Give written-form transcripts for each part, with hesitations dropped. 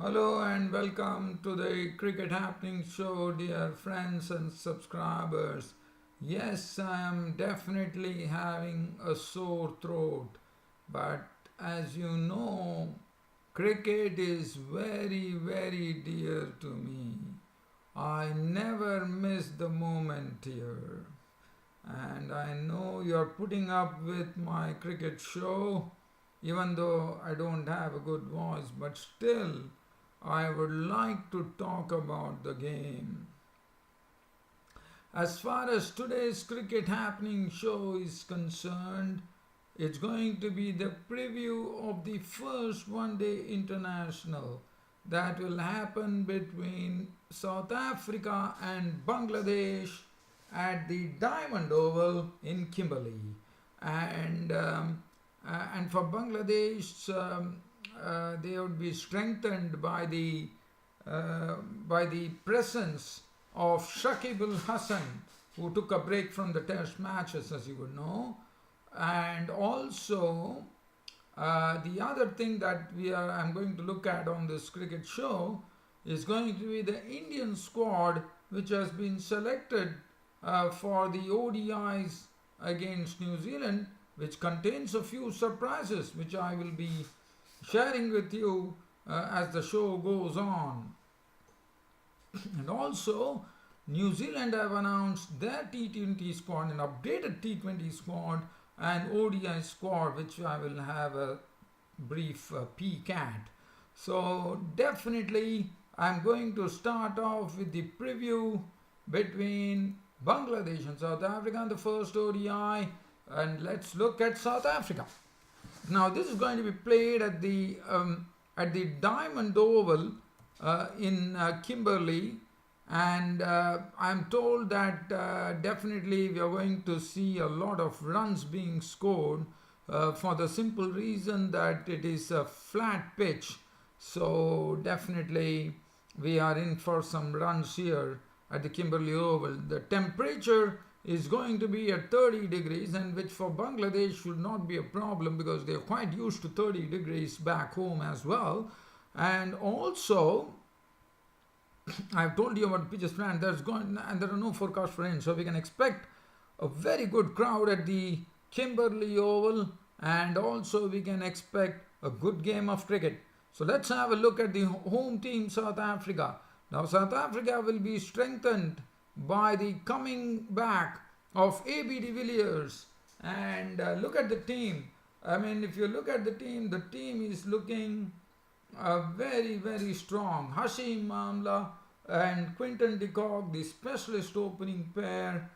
Hello and welcome to the Cricket Happening Show, dear friends and subscribers. Yes, I am definitely having a sore throat, but as you know, cricket is very, very dear to me. I never miss the moment here, and I know you're putting up with my cricket show, even though I don't have a good voice, but still. I would like to talk about the game. As far as today's cricket happening show is concerned, it's going to be the preview of the first one day international that will happen between South Africa and Bangladesh at the Diamond Oval in Kimberley. And, um, and for Bangladesh, they would be strengthened uh, by the presence of Shakib Al Hasan, who took a break from the Test matches, as you would know, and also the other thing that I'm going to look at on this cricket show is going to be the Indian squad, which has been selected for the ODIs against New Zealand, which contains a few surprises, which I will be sharing with you as the show goes on. And also, New Zealand have announced their T20 squad, an updated T20 squad, and ODI squad, which I will have a brief peek at. So, definitely, I'm going to start off with the preview between Bangladesh and South Africa in the first ODI, and let's look at South Africa. Now, this is going to be played at the Diamond Oval in Kimberley, and I'm told that definitely we are going to see a lot of runs being scored for the simple reason that it is a flat pitch. So definitely we are in for some runs here at the Kimberley Oval. The temperature is going to be at 30 degrees, and which for Bangladesh should not be a problem because they are quite used to 30 degrees back home as well. And also, I've told you about pitches plan. And there are no forecasts for rain, so we can expect a very good crowd at the Kimberley Oval, and also we can expect a good game of cricket. So let's have a look at the home team, South Africa. Now, South Africa will be strengthened by the coming back of AB de Villiers. And look at the team. I mean, if you look at the team is looking very, very strong. Hashim Amla and Quinton de Kock, the specialist opening pair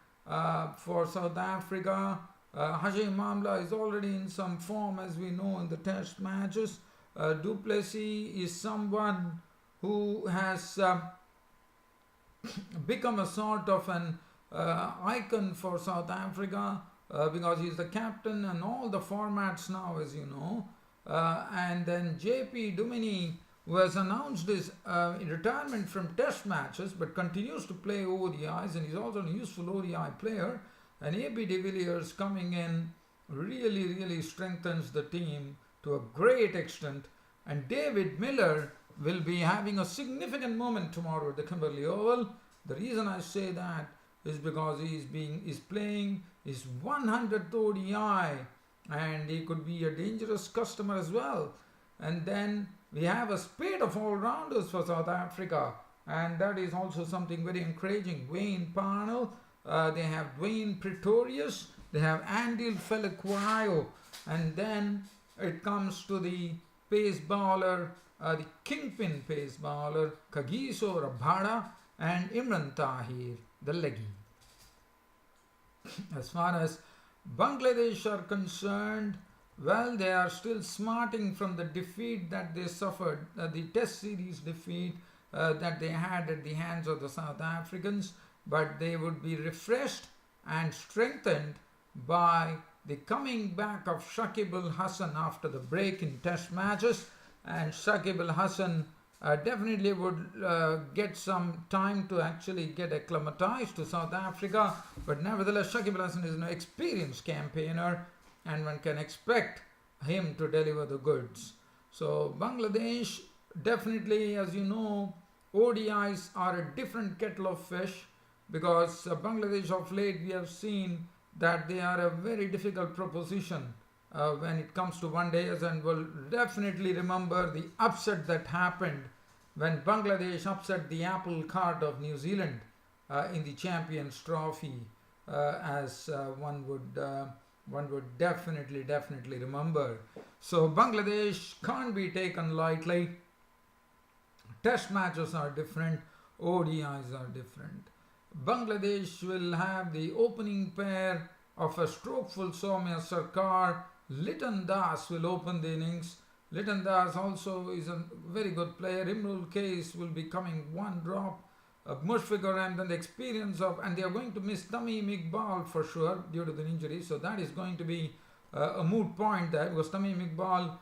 for South Africa. Hashim Amla is already in some form, as we know, in the test matches. Du Plessis is someone who has become a sort of an icon for South Africa because he's the captain in all the formats now, as you know. And then JP Duminy, who has announced his retirement from test matches but continues to play ODIs, and he's also a useful ODI player. And AB de Villiers coming in really, really strengthens the team to a great extent. And David Miller will be having a significant moment tomorrow at the Kimberley Oval. The reason I say that is because he's playing his 100th ODI, and he could be a dangerous customer as well. And then we have a spate of all-rounders for South Africa, and that is also something very encouraging. Wayne Parnell, they have Dwayne Pretorius, they have Andile Felequayo, and then it comes to the pace bowler, the kingpin pace bowler, Kagiso Rabada and Imran Tahir, the leggy. As far as Bangladesh are concerned, well, they are still smarting from the defeat that they suffered, the Test series defeat that they had at the hands of the South Africans, but they would be refreshed and strengthened by the coming back of Shakib Al Hasan after the break in Test matches. And Shakib Al Hasan definitely would get some time to actually get acclimatized to South Africa, but nevertheless Shakib Al Hasan is an experienced campaigner, and one can expect him to deliver the goods. So Bangladesh definitely, as you know, ODIs are a different kettle of fish because Bangladesh of late we have seen that they are a very difficult proposition when it comes to one days, and will definitely remember the upset that happened when Bangladesh upset the apple cart of New Zealand in the Champions Trophy, as one would definitely remember. So Bangladesh can't be taken lightly. Test matches are different, ODIs are different. Bangladesh will have the opening pair of a strokeful Soumya Sarkar. Liton Das will open the innings. Liton Das also is a very good player. Imrul Case will be coming one drop. Mushfiqur Rahman, the experience of, and they are going to miss Tamim Iqbal for sure due to the injury. So that is going to be a moot point there, because Tamim Iqbal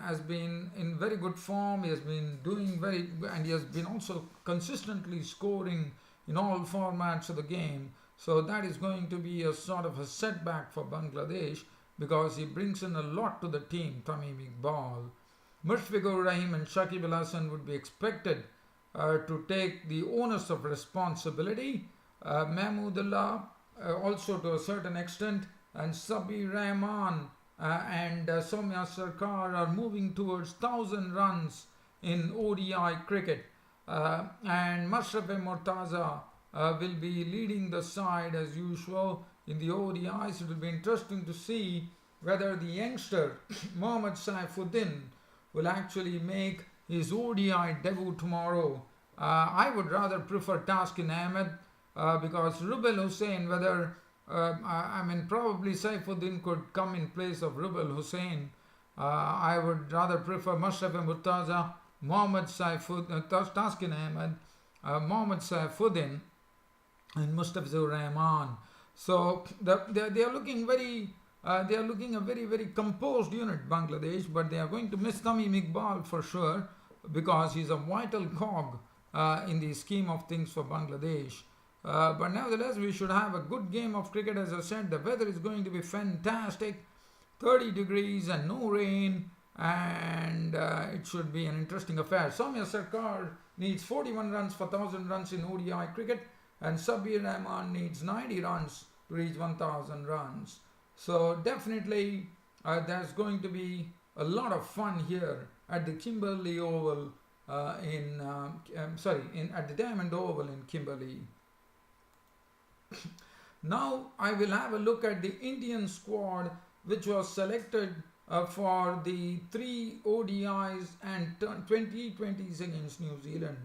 has been in very good form. He has been doing very, and he has been also consistently scoring in all formats of the game. So that is going to be a sort of a setback for Bangladesh, because he brings in a lot to the team, Tamim Iqbal. Mushfiqur Rahim and Shakib Al Hasan would be expected to take the onus of responsibility. Mahmudullah also to a certain extent, and Sabir Rahman and Soumya Sarkar are moving towards 1,000 runs in ODI cricket. And Mashraf-e Mortaza will be leading the side as usual in the ODIs. It will be interesting to see whether the youngster Mohammad Saifuddin will actually make his ODI debut tomorrow. I would rather prefer Taskin Ahmed because Rubel Hussain, probably Saifuddin could come in place of Rubel Hussain. I would rather prefer Mashraf-e Mortaza, Mohammad Taskin Ahmed, Mohammad Saifuddin, and Mustafizur Rahman. So they are looking a very composed unit, Bangladesh, but they are going to miss Tamim Iqbal for sure, because he's a vital cog in the scheme of things for Bangladesh. But nevertheless, we should have a good game of cricket. As I said, the weather is going to be fantastic, 30 degrees and no rain, and it should be an interesting affair. Soumya Sarkar needs 41 runs for 1,000 runs in ODI cricket, and Sabir Rahman needs 90 runs to reach 1,000 runs. So definitely there's going to be a lot of fun here at the Kimberley Oval at the Diamond Oval in Kimberley. Now I will have a look at the Indian squad which was selected for the 3 ODIs and 2020s against New Zealand.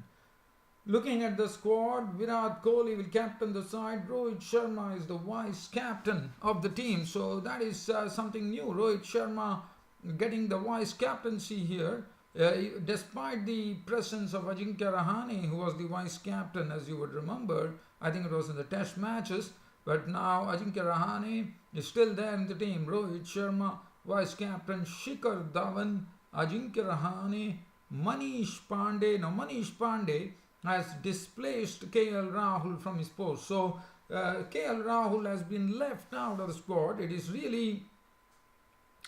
Looking at the squad, Virat Kohli will captain the side. Rohit Sharma is the vice captain of the team. So that is something new. Rohit Sharma getting the vice captaincy here. Despite the presence of Ajinkya Rahane, who was the vice captain, as you would remember, I think it was in the test matches. But now Ajinkya Rahane is still there in the team. Rohit Sharma, vice captain, Shikhar Dhawan, Ajinkya Rahane, Manish Pandey. Now Manish Pandey has displaced KL Rahul from his post. So KL Rahul has been left out of the squad. It is really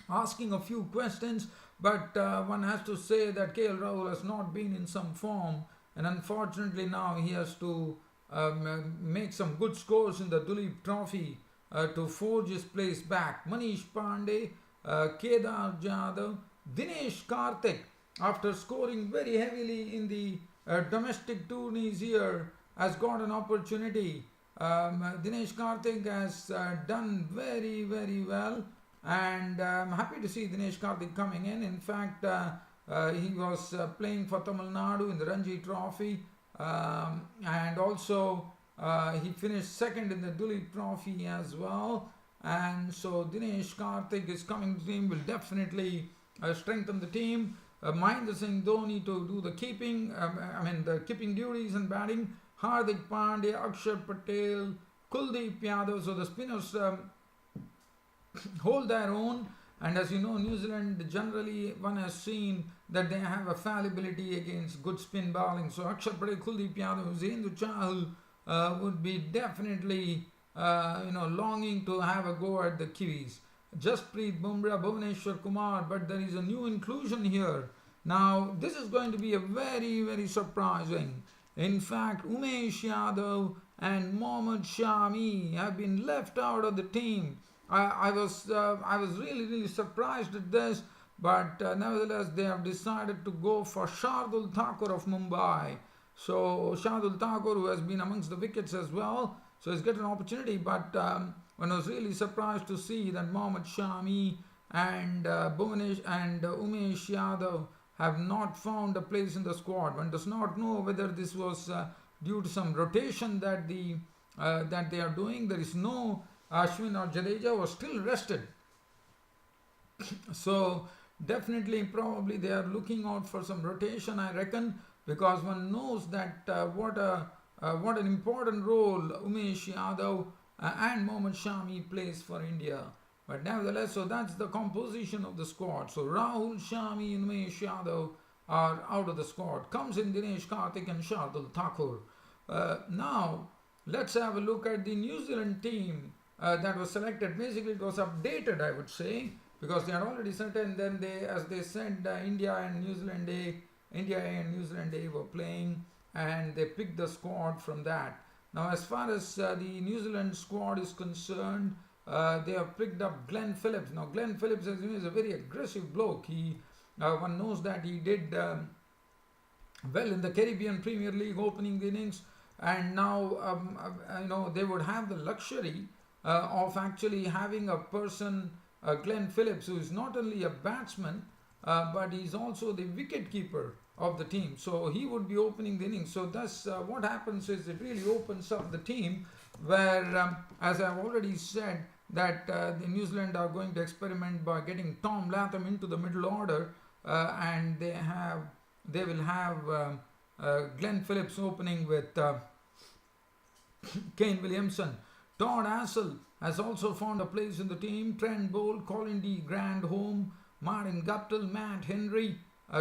asking a few questions, but one has to say that KL Rahul has not been in some form, and unfortunately now he has to make some good scores in the Duleep Trophy to forge his place back. Manish Pandey, Kedar Jadhav, Dinesh Karthik, after scoring very heavily in the domestic tourneys here, has got an opportunity. Dinesh Karthik has done very well, and I'm happy to see Dinesh Karthik coming in. In fact, he was playing for Tamil Nadu in the Ranji Trophy, and also he finished second in the Duleep Trophy as well. And so Dinesh Karthik is coming to the team, will definitely strengthen the team. Mahendra Singh Dhoni to do the the keeping duties and batting. Hardik Pandya, Akshar Patel, Kuldeep Yadav. So the spinners hold their own. And as you know, New Zealand generally, one has seen that they have a fallibility against good spin bowling. So Akshar Patel, Kuldeep Yadav, Zendra Chahal would be definitely longing to have a go at the Kiwis. Jasprit Bumrah, Bhuvaneshwar Kumar, but there is a new inclusion here Now, this is going to be a very, very surprising. In fact, Umesh Yadav and Mohammad Shami have been left out of the team. I was really, really surprised at this, but nevertheless, they have decided to go for Shardul Thakur of Mumbai. So, Shardul Thakur, who has been amongst the wickets as well, so he's got an opportunity, but one was really surprised to see that Mohammad Shami and Umesh Yadav have not found a place in the squad. One does not know whether this was due to some rotation that they are doing. There is no Ashwin or Jadeja was still rested. So definitely, probably they are looking out for some rotation, I reckon, because one knows that what an important role Umesh Yadav and Mohammad Shami plays for India. But nevertheless, so that's the composition of the squad. So Rahul, Shami and Umesh Yadav are out of the squad. Comes in Dinesh Karthik and Shardul Thakur. Now, let's have a look at the New Zealand team that was selected. Basically, it was updated, I would say, because they had already set, and then they, as they said, India and New Zealand A were playing, and they picked the squad from that. Now, as far as the New Zealand squad is concerned, they have picked up Glenn Phillips. Now, Glenn Phillips, as you know, is a very aggressive bloke. One knows that he did well in the Caribbean Premier League opening the innings, and now they would have the luxury of actually having a person, Glenn Phillips, who is not only a batsman but he's also the wicket keeper of the team. So he would be opening the innings. So thus what happens is it really opens up the team where, as I've already said, that the New Zealand are going to experiment by getting Tom Latham into the middle order, and they will have Glenn Phillips opening with Kane Williamson. Todd Astle has also found a place in the team. Trent Boult, Colin D. Grandhome, Martin Guptill, Matt Henry,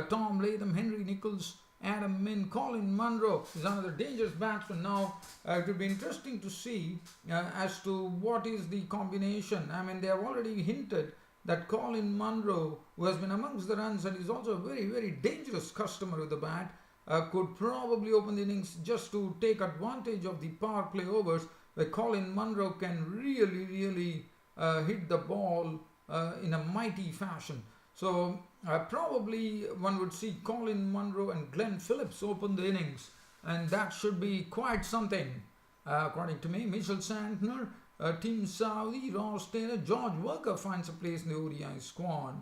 Tom Latham, Henry Nicholls, Adam Min, Colin Munro is another dangerous batsman. Now, it will be interesting to see as to what is the combination. I mean, they have already hinted that Colin Munro, who has been amongst the runs and is also a very, very dangerous customer with the bat, could probably open the innings just to take advantage of the power play overs, where Colin Munro can really, really hit the ball in a mighty fashion. So probably one would see Colin Munro and Glenn Phillips open the innings, and that should be quite something, according to me. Mitchell Santner, Tim Southee, Ross Taylor, George Worker finds a place in the ODI squad.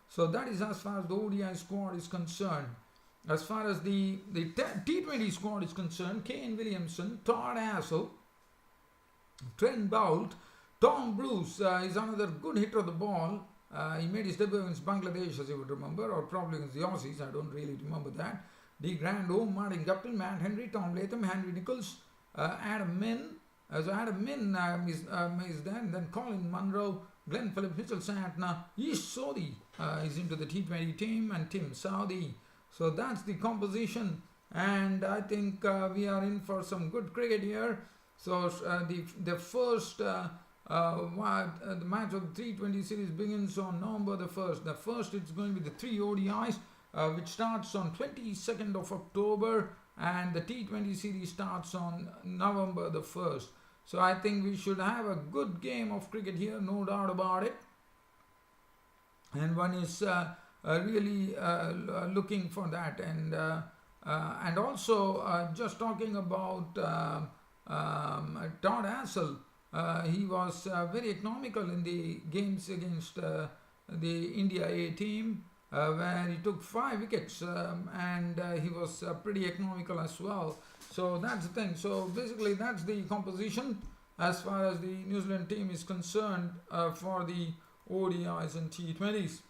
So that is as far as the ODI squad is concerned. As far as the T20 squad is concerned, Kane Williamson, Todd Astle, Trent Boult, Tom Bruce is another good hitter of the ball. He made his debut against Bangladesh, as you would remember, or probably against the Aussies. I don't really remember that. D. Grandhome, Martin Guptill, Matt Henry, Tom Latham, Henry Nicholls, Adam Min. So Adam Min is there. And then Colin Munro, Glenn Phillips, Mitchell Santner, Ish Sodhi is into the T20 team, and Tim Southee. So that's the composition, and I think we are in for some good cricket here. So the first the match of the T20 series begins on November the 1st. The first, it's going to be the 3 ODIs, which starts on 22nd of October, and the T20 series starts on November the 1st. So I think we should have a good game of cricket here, no doubt about it. And one is really looking for that. And also just talking about Todd Astle, he was very economical in the games against the India A team, where he took 5 wickets, and he was pretty economical as well. So that's the thing. So basically that's the composition as far as the New Zealand team is concerned for the ODIs and T20s.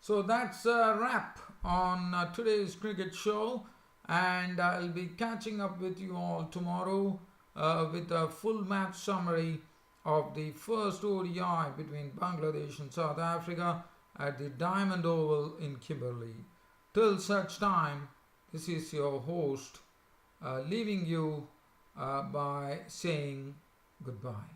So that's a wrap on today's cricket show, and I'll be catching up with you all tomorrow with a full match summary of the first ODI between Bangladesh and South Africa at the Diamond Oval in Kimberley. Till such time, this is your host leaving you by saying goodbye.